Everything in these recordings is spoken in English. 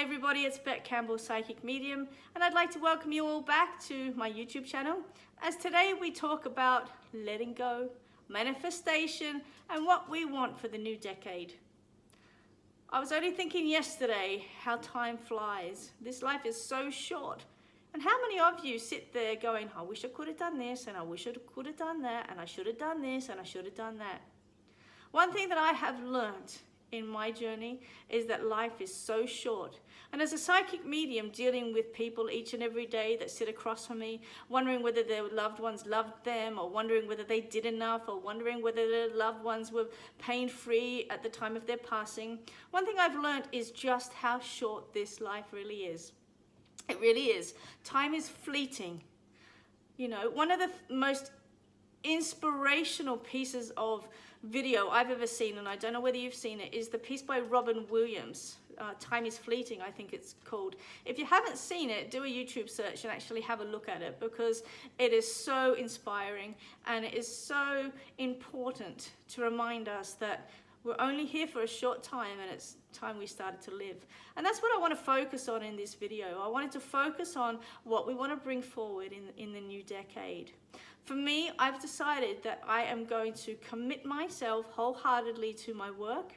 Hi everybody, it's Bec Campbell, Psychic Medium, and I'd like to welcome you all back to my YouTube channel, as today we talk about letting go, manifestation, and what we want for the new decade. I was only thinking yesterday how time flies. This life is so short. And how many of you sit there going, I wish I could have done this, and I wish I could have done that, and I should have done this, and I should have done that. One thing that I have learned in my journey is that life is so short. And as a psychic medium dealing with people each and every day that sit across from me, wondering whether their loved ones loved them, or wondering whether they did enough, or wondering whether their loved ones were pain-free at the time of their passing, one thing I've learned is just how short this life really is. It really is. Time is fleeting. You know, one of the most inspirational pieces of video I've ever seen, and I don't know whether you've seen it, is the piece by Robin Williams, Time is Fleeting, I think it's called. If you haven't seen it, do a YouTube search and actually have a look at it, because it is so inspiring and it is so important to remind us that we're only here for a short time, and it's time we started to live. And that's what I want to focus on in this video. I wanted to focus on what we want to bring forward in the new decade. For me, I've decided that I am going to commit myself wholeheartedly to my work,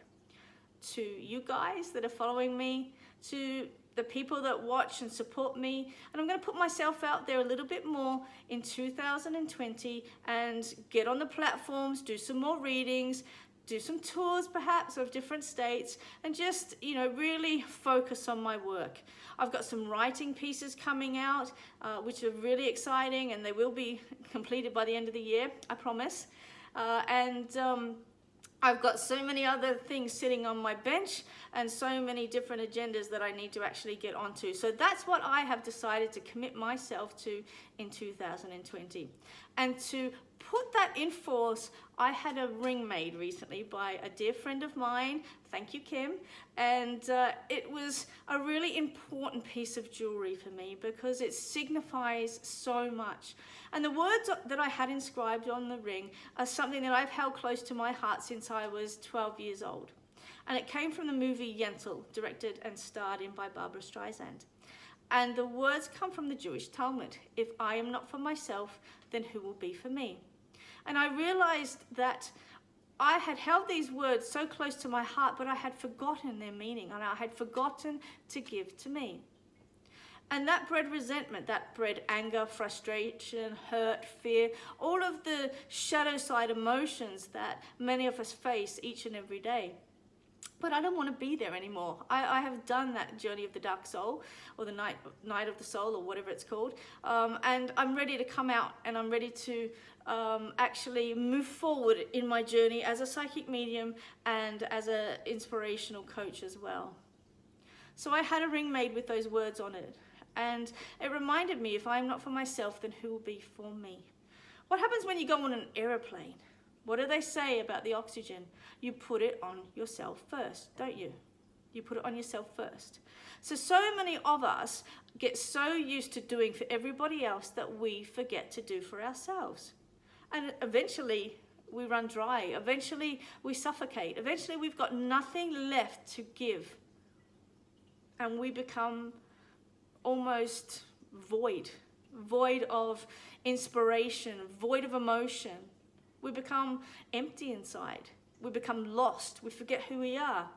to you guys that are following me, to the people that watch and support me, and I'm going to put myself out there a little bit more in 2020 and get on the platforms, do some more readings, do some tours perhaps of different states, and just, you know, really focus on my work. I've got some writing pieces coming out, which are really exciting, and they will be completed by the end of the year, I promise. I've got so many other things sitting on my bench and so many different agendas that I need to actually get onto. So that's what I have decided to commit myself to in 2020. And to put that in force, I had a ring made recently by a dear friend of mine. Thank you, Kim. And it was a really important piece of jewelry for me because it signifies so much. And the words that I had inscribed on the ring are something that I've held close to my heart since I was 12 years old. And it came from the movie Yentl, directed and starred in by Barbara Streisand. And the words come from the Jewish Talmud. If I am not for myself, then who will be for me? And I realized that I had held these words so close to my heart, but I had forgotten their meaning, and I had forgotten to give to me. And that bred resentment, that bred anger, frustration, hurt, fear, all of the shadow side emotions that many of us face each and every day. But I don't want to be there anymore. I have done that journey of the dark soul, or the night of the soul, or whatever it's called. And I'm ready to come out, and I'm ready to actually move forward in my journey as a psychic medium and as an inspirational coach as well. So I had a ring made with those words on it. And it reminded me, if I'm not for myself, then who will be for me? What happens when you go on an aeroplane? What do they say about the oxygen? You put it on yourself first, don't you? You put it on yourself first. So many of us get so used to doing for everybody else that we forget to do for ourselves. And eventually we run dry. Eventually we suffocate. Eventually we've got nothing left to give. And we become almost void of inspiration, void of emotion. We become empty inside. We become lost. We forget who we are.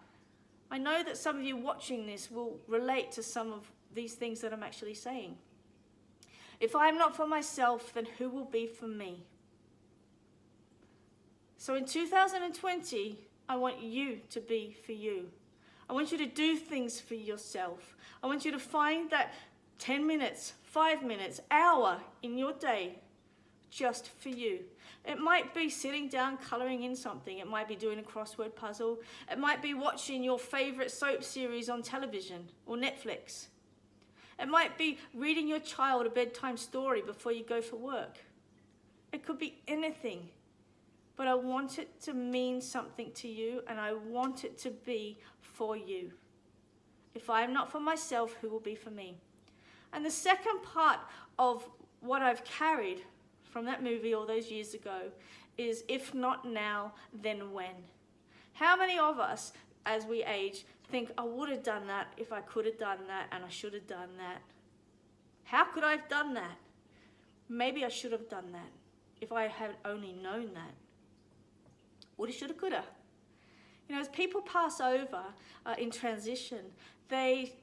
I know that some of you watching this will relate to some of these things that I'm actually saying. If I'm not for myself, then who will be for me? So in 2020, I want you to be for you. I want you to do things for yourself. I want you to find that 10 minutes, 5 minutes, hour in your day just for you. It might be sitting down coloring in something. It might be doing a crossword puzzle. It might be watching your favorite soap series on television or Netflix. It might be reading your child a bedtime story before you go for work. It could be anything. But I want it to mean something to you, and I want it to be for you. If I am not for myself, who will be for me? And the second part of what I've carried from that movie all those years ago is, if not now, then when? How many of us as we age, think, I would have done that if I could have done that, and I should have done that. How could I have done that? Maybe I should have done that if I had only known that. Woulda, shoulda, coulda. You know, as people pass over in transition, they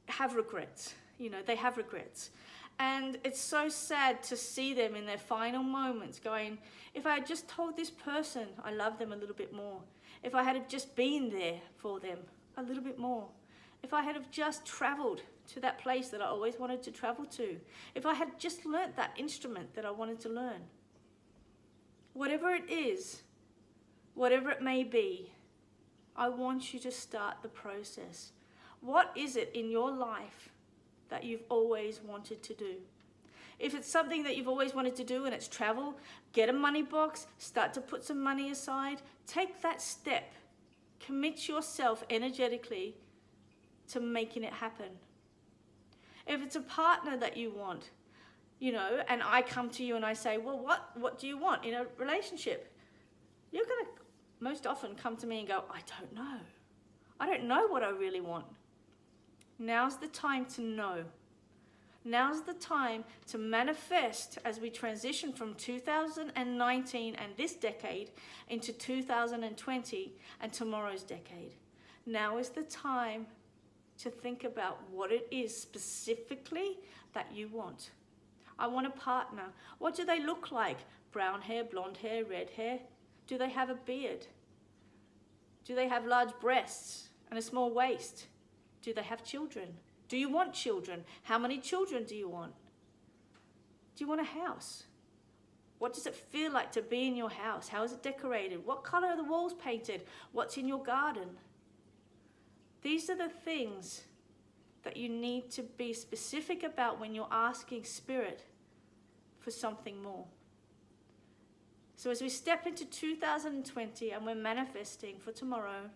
have regrets. You know, they have regrets. And it's so sad to see them in their final moments going, if I had just told this person I love them a little bit more, if I had have just been there for them a little bit more, if I had have just traveled to that place that I always wanted to travel to, if I had just learnt that instrument that I wanted to learn. Whatever it is, whatever it may be, I want you to start the process. What is it in your life that you've always wanted to do? If it's something that you've always wanted to do and it's travel, get a money box, start to put some money aside, take that step, commit yourself energetically to making it happen. If it's a partner that you want, you know, and I come to you and I say, well, what do you want in a relationship? You're going to most often come to me and go, I don't know. I don't know what I really want. Now's the time to know. Now's the time to manifest as we transition from 2019 and this decade into 2020 and tomorrow's decade. Now is the time to think about what it is specifically that you want. I want a partner. What do they look like? Brown hair, blonde hair, red hair? Do they have a beard? Do they have large breasts and a small waist? Do they have children? Do you want children? How many children do you want? Do you want a house? What does it feel like to be in your house? How is it decorated? What color are the walls painted? What's in your garden? These are the things that you need to be specific about when you're asking Spirit for something more. So as we step into 2020 and we're manifesting for tomorrow,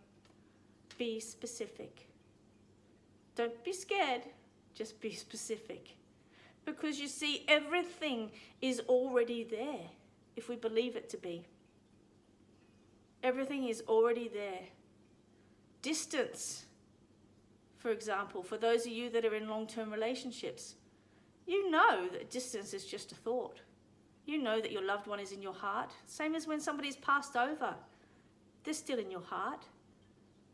be specific. Don't be scared, just be specific. Because you see, everything is already there if we believe it to be. Everything is already there. Distance, for example, for those of you that are in long-term relationships, you know that distance is just a thought. You know that your loved one is in your heart. Same as when somebody's passed over. They're still in your heart.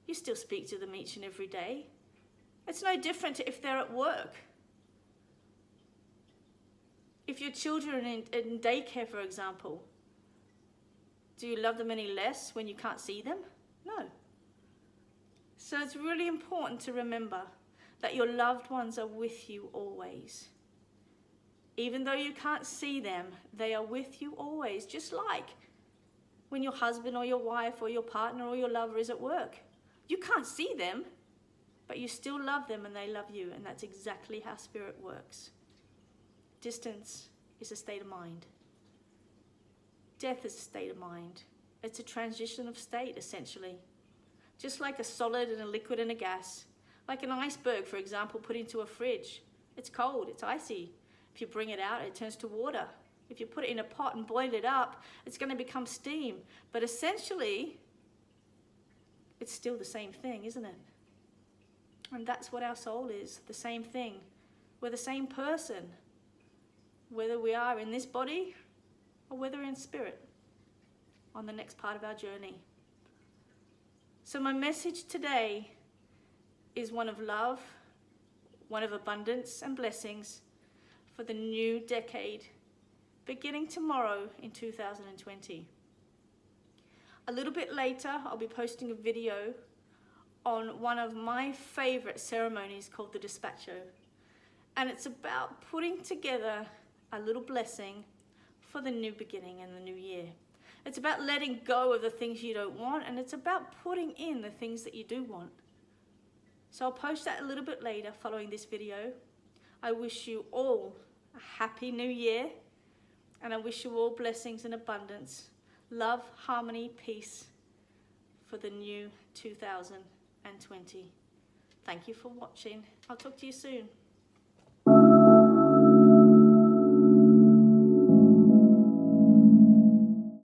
You still speak to them each and every day. It's no different to if they're at work. If your children are in daycare, for example, do you love them any less when you can't see them? No. So it's really important to remember that your loved ones are with you always. Even though you can't see them, they are with you always, just like when your husband or your wife or your partner or your lover is at work. You can't see them, but you still love them and they love you, and that's exactly how Spirit works. Distance is a state of mind. Death is a state of mind. It's a transition of state, essentially. Just like a solid and a liquid and a gas. Like an iceberg, for example, put into a fridge. It's cold, it's icy. If you bring it out, it turns to water. If you put it in a pot and boil it up, it's going to become steam. But essentially, it's still the same thing, isn't it? And that's what our soul is, the same thing. We're the same person, whether we are in this body or whether in spirit, on the next part of our journey. So my message today is one of love, one of abundance and blessings for the new decade, beginning tomorrow in 2020. A little bit later, I'll be posting a video on one of my favorite ceremonies called the Despacho. And it's about putting together a little blessing for the new beginning and the new year. It's about letting go of the things you don't want, and it's about putting in the things that you do want. So I'll post that a little bit later following this video. I wish you all a happy new year, and I wish you all blessings and abundance, love, harmony, peace for the new 2020. Thank you for watching. I'll talk to you soon.